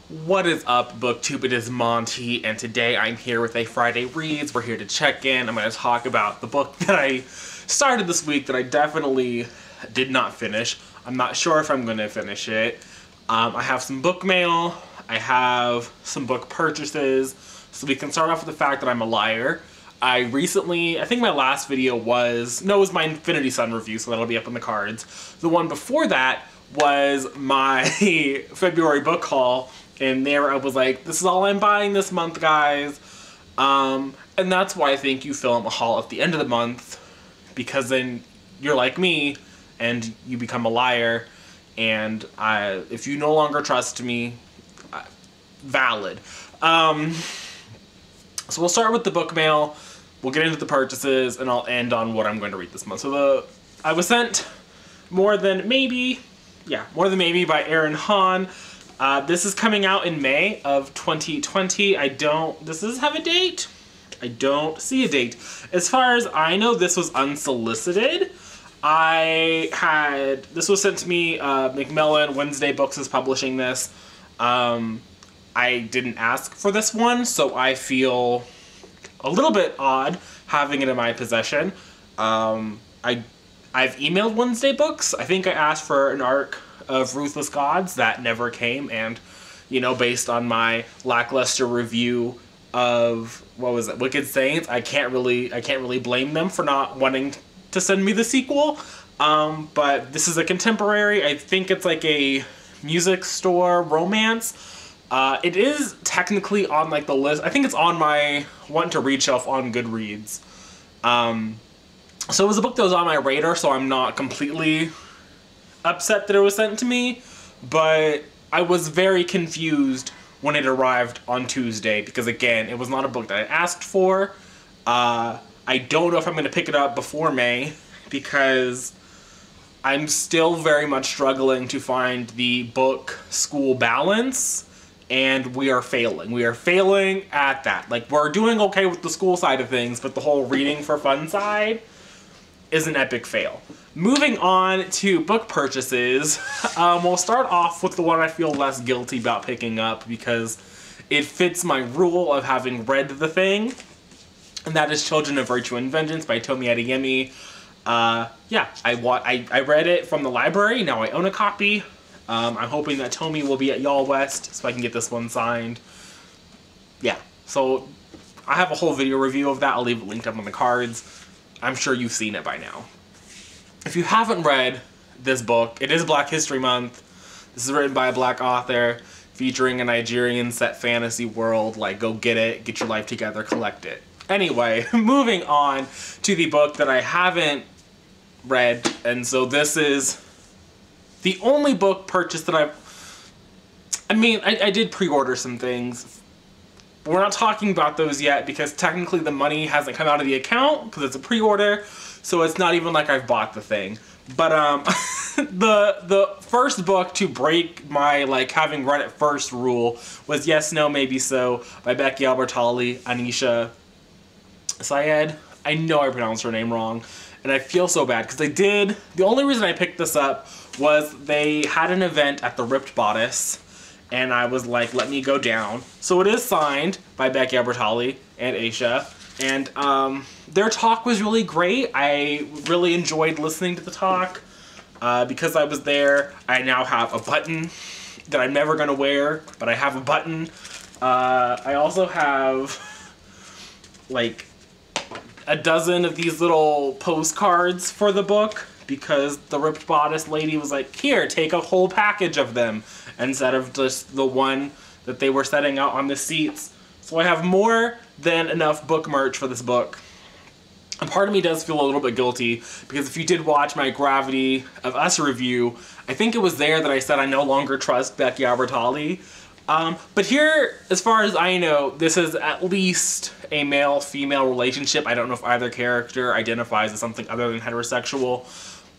What is up, BookTube? It is Monty, and today I'm here with a Friday Reads. We're here to check in. I'm going to talk about the book that I started this week that I definitely did not finish. I'm not sure if I'm going to finish it. I have some book mail. I have some book purchases. So we can start off with the fact that I'm a liar. I think my last video was my Infinity Sun review, so that'll be up in the cards. The one before that was my February book haul. And there I was like, this is all I'm buying this month, guys. And that's why I think you film a haul at the end of the month, because then you're like me and you become a liar. And if you no longer trust me, valid. So we'll start with the book mail. We'll get into the purchases, and I'll end on what I'm going to read this month. So I was sent More Than Maybe by Aaron Hahn. This is coming out in May of 2020. Does this have a date? I don't see a date. As far as I know, this was unsolicited. This was sent to me, Macmillan, Wednesday Books is publishing this. I didn't ask for this one, so I feel a little bit odd having it in my possession. I've emailed Wednesday Books. I think I asked for an arc of Ruthless Gods. That never came, and based on my lackluster review of Wicked Saints, I can't really blame them for not wanting to send me the sequel. But this is a contemporary. I think it's like a music store romance. It is technically on like the list. I think it's on my want to read shelf on Goodreads. So it was a book that was on my radar, so I'm not completely upset that it was sent to me, but I was very confused when it arrived on Tuesday, because again, it was not a book that I asked for. I don't know if I'm going to pick it up before May, because I'm still very much struggling to find the book-school balance, and we are failing. We are failing at that. Like, we're doing okay with the school side of things, but the whole reading for fun side is an epic fail. Moving on to book purchases, we'll start off with the one I feel less guilty about picking up, because it fits my rule of having read the thing, and that is Children of Virtue and Vengeance by Tomi Adeyemi. I read it from the library. Now I own a copy. I'm hoping that Tomi will be at Y'all West so I can get this one signed. Yeah, so I have a whole video review of that. I'll leave it linked up on the cards. I'm sure you've seen it by now. If you haven't read this book, it is Black History Month. This is written by a black author featuring a Nigerian set fantasy world. Like, go get it, get your life together, collect it. Anyway, moving on to the book that I haven't read, and so this is the only book purchase that I did pre-order some things. We're not talking about those yet because technically the money hasn't come out of the account because it's a pre-order, so it's not even like I've bought the thing. But the first book to break my having read it first rule was Yes, No, Maybe So by Becky Albertalli, Anisha Syed. I know I pronounced her name wrong, and I feel so bad because the only reason I picked this up was they had an event at the Ripped Bodice, and I was like, let me go down. So it is signed by Becky Albertalli and Aisha, and their talk was really great. I really enjoyed listening to the talk. Because I was there, I now have a button that I'm never going to wear, but I have a button. I also have like a dozen of these little postcards for the book, because the Ripped Bodice lady was like, here, take a whole package of them, instead of just the one that they were setting out on the seats. So I have more than enough book merch for this book. And part of me does feel a little bit guilty, because if you did watch my Gravity of Us review, I think it was there that I said I no longer trust Becky Albertalli. But here, as far as I know, this is at least a male-female relationship. I don't know if either character identifies as something other than heterosexual,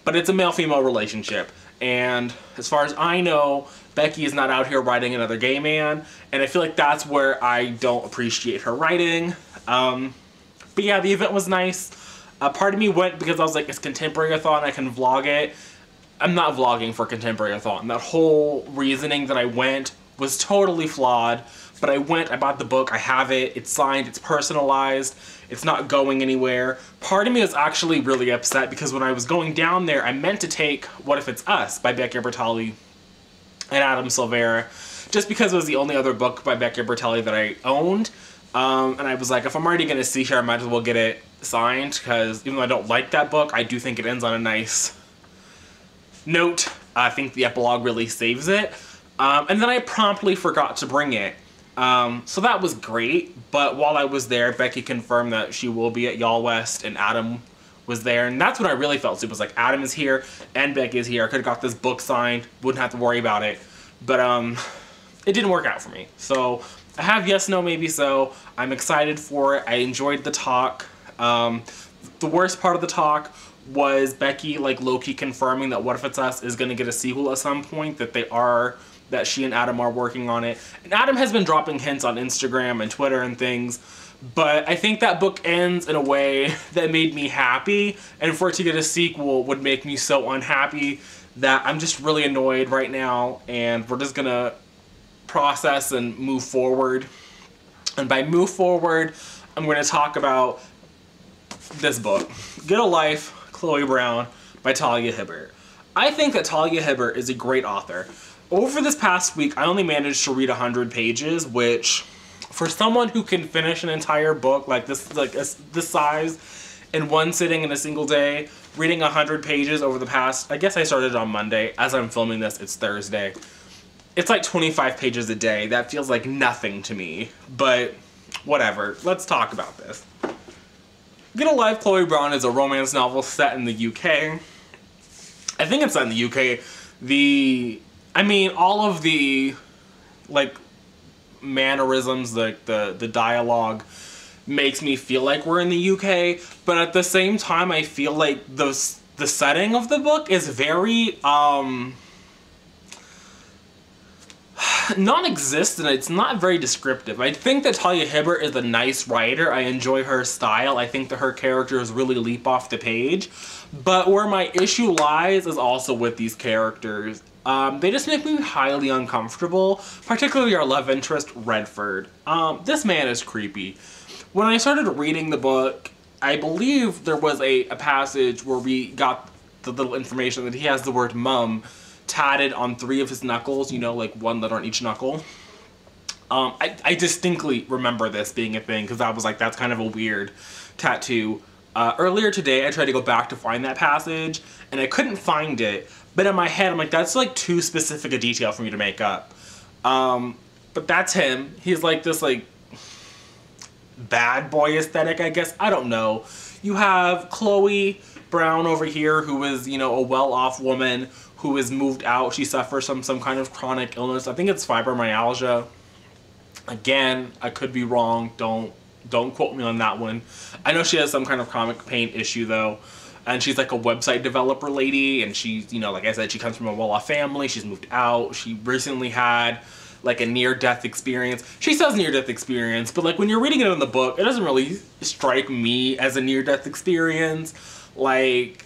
but it's a male-female relationship. And as far as I know, Becky is not out here writing another gay man, and I feel like that's where I don't appreciate her writing. But yeah, the event was nice. Part of me went because I was like, it's Contemporary-a-thon, I can vlog it. I'm not vlogging for Contemporary-a-thon. That whole reasoning that I went was totally flawed. But I bought the book, I have it, it's signed, it's personalized, it's not going anywhere. Part of me is actually really upset because when I was going down there, I meant to take What If It's Us by Becky Bertalli and Adam Silvera, just because it was the only other book by Becky Bertalli that I owned. And I was like, if I'm already going to see here, I might as well get it signed, because even though I don't like that book, I do think it ends on a nice note. I think the epilogue really saves it. And then I promptly forgot to bring it. So that was great, but while I was there, Becky confirmed that she will be at Y'all West, and Adam was there, and that's when I really felt stupid. It was like, Adam is here, and Becky is here. I could have got this book signed, wouldn't have to worry about it, but it didn't work out for me. So I have Yes, No, Maybe So. I'm excited for it. I enjoyed the talk. The worst part of the talk was Becky, like, low-key confirming that What If It's Us is going to get a sequel at some point, that she and Adam are working on it. And Adam has been dropping hints on Instagram and Twitter and things, but I think that book ends in a way that made me happy, and for it to get a sequel would make me so unhappy that I'm just really annoyed right now, and we're just gonna process and move forward. And by move forward, I'm going to talk about this book, Get a Life, Chloe Brown, by Talia Hibbert. I think that Talia Hibbert is a great author. Over this past week, I only managed to read 100 pages, which, for someone who can finish an entire book like this size in one sitting in a single day, reading 100 pages over the past, I guess I started on Monday. As I'm filming this, it's Thursday. It's like 25 pages a day. That feels like nothing to me, but whatever. Let's talk about this. Get a Life, Chloe Brown is a romance novel set in the UK. I think it's set in the UK. All of the, like, mannerisms, the dialogue makes me feel like we're in the UK, but at the same time, I feel like the setting of the book is very, non-existent. It's not very descriptive. I think that Talia Hibbert is a nice writer. I enjoy her style. I think that her characters really leap off the page, but where my issue lies is also with these characters. They just make me highly uncomfortable, particularly our love interest, Redford. This man is creepy. When I started reading the book, I believe there was a passage where we got the little information that he has the word mum tatted on 3 of his knuckles, you know, like 1 letter on each knuckle. I distinctly remember this being a thing, because I was like, that's kind of a weird tattoo. Earlier today, I tried to go back to find that passage, and I couldn't find it. But in my head, I'm like, that's like too specific a detail for me to make up. But that's him. He's like this, like, bad boy aesthetic, I guess. I don't know. You have Chloe Brown over here, who is, you know, a well-off woman who has moved out. She suffers from some kind of chronic illness. I think it's fibromyalgia. Again, I could be wrong. Don't quote me on that one. I know she has some kind of chronic pain issue, though. And she's like a website developer lady, and she's, you know, like I said, she comes from a well-off family. She's moved out. She recently had like a near-death experience. She says near-death experience, but like when you're reading it in the book, it doesn't really strike me as a near-death experience. Like,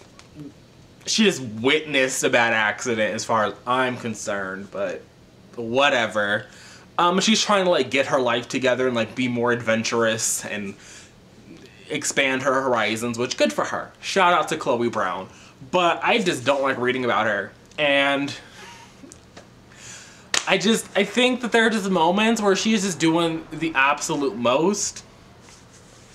she just witnessed a bad accident as far as I'm concerned, but whatever. She's trying to like get her life together and like be more adventurous and expand her horizons, which good for her. Shout out to Chloe Brown. But I just don't like reading about her. And I think that there are just moments where she's just doing the absolute most.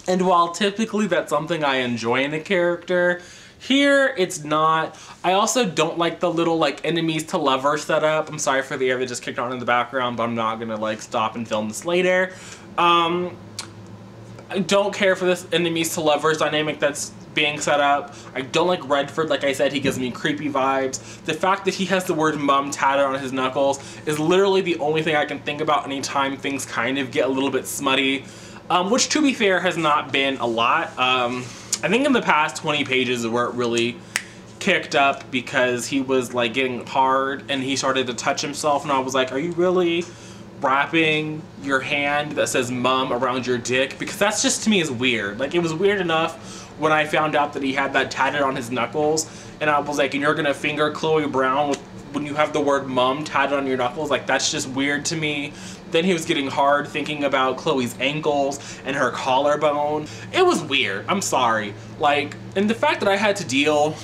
And while typically that's something I enjoy in a character, here it's not. I also don't like the little like enemies to lover setup. I'm sorry for the air that just kicked on in the background, but I'm not gonna like stop and film this later. I don't care for this enemies to lovers dynamic that's being set up. I don't like Redford. Like I said, he gives me creepy vibes. The fact that he has the word mum tatted on his knuckles is literally the only thing I can think about anytime things kind of get a little bit smutty. Which, to be fair, has not been a lot. I think in the past 20 pages is where it really kicked up, because he was like getting hard and he started to touch himself, and I was like, are you really wrapping your hand that says mum around your dick? Because that's just, to me, is weird. Like, it was weird enough when I found out that he had that tatted on his knuckles, and I was like, and you're gonna finger Chloe Brown with when you have the word mom tatted on your knuckles, like that's just weird to me. Then he was getting hard thinking about Chloe's ankles and her collarbone. It was weird. I'm sorry. Like, and the fact that I had to deal,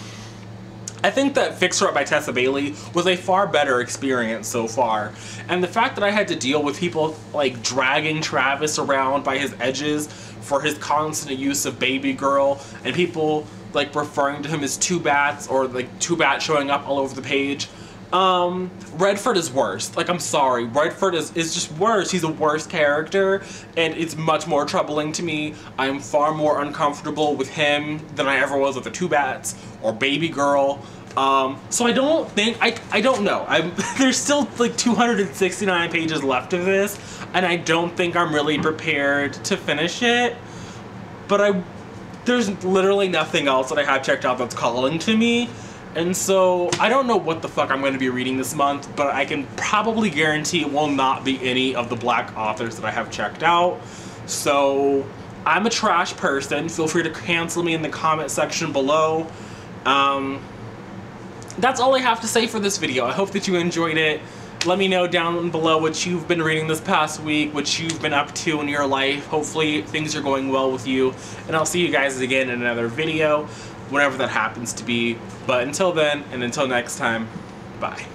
I think that Fix Her Up by Tessa Bailey was a far better experience so far. And the fact that I had to deal with people like dragging Travis around by his edges for his constant use of baby girl, and people like referring to him as Two Bats, or like Two Bats showing up all over the page. Redford is worse. Like, I'm sorry. Redford is just worse. He's a worse character, and it's much more troubling to me. I'm far more uncomfortable with him than I ever was with the Two Bats or Baby Girl. So I don't think, I don't know. There's still like 269 pages left of this, and I don't think I'm really prepared to finish it. But there's literally nothing else that I have checked out that's calling to me. And so, I don't know what the fuck I'm going to be reading this month, but I can probably guarantee it will not be any of the Black authors that I have checked out. So, I'm a trash person. Feel free to cancel me in the comment section below. That's all I have to say for this video. I hope that you enjoyed it. Let me know down below what you've been reading this past week, what you've been up to in your life. Hopefully, things are going well with you. And I'll see you guys again in another video, whenever that happens to be. But until then, and until next time, bye.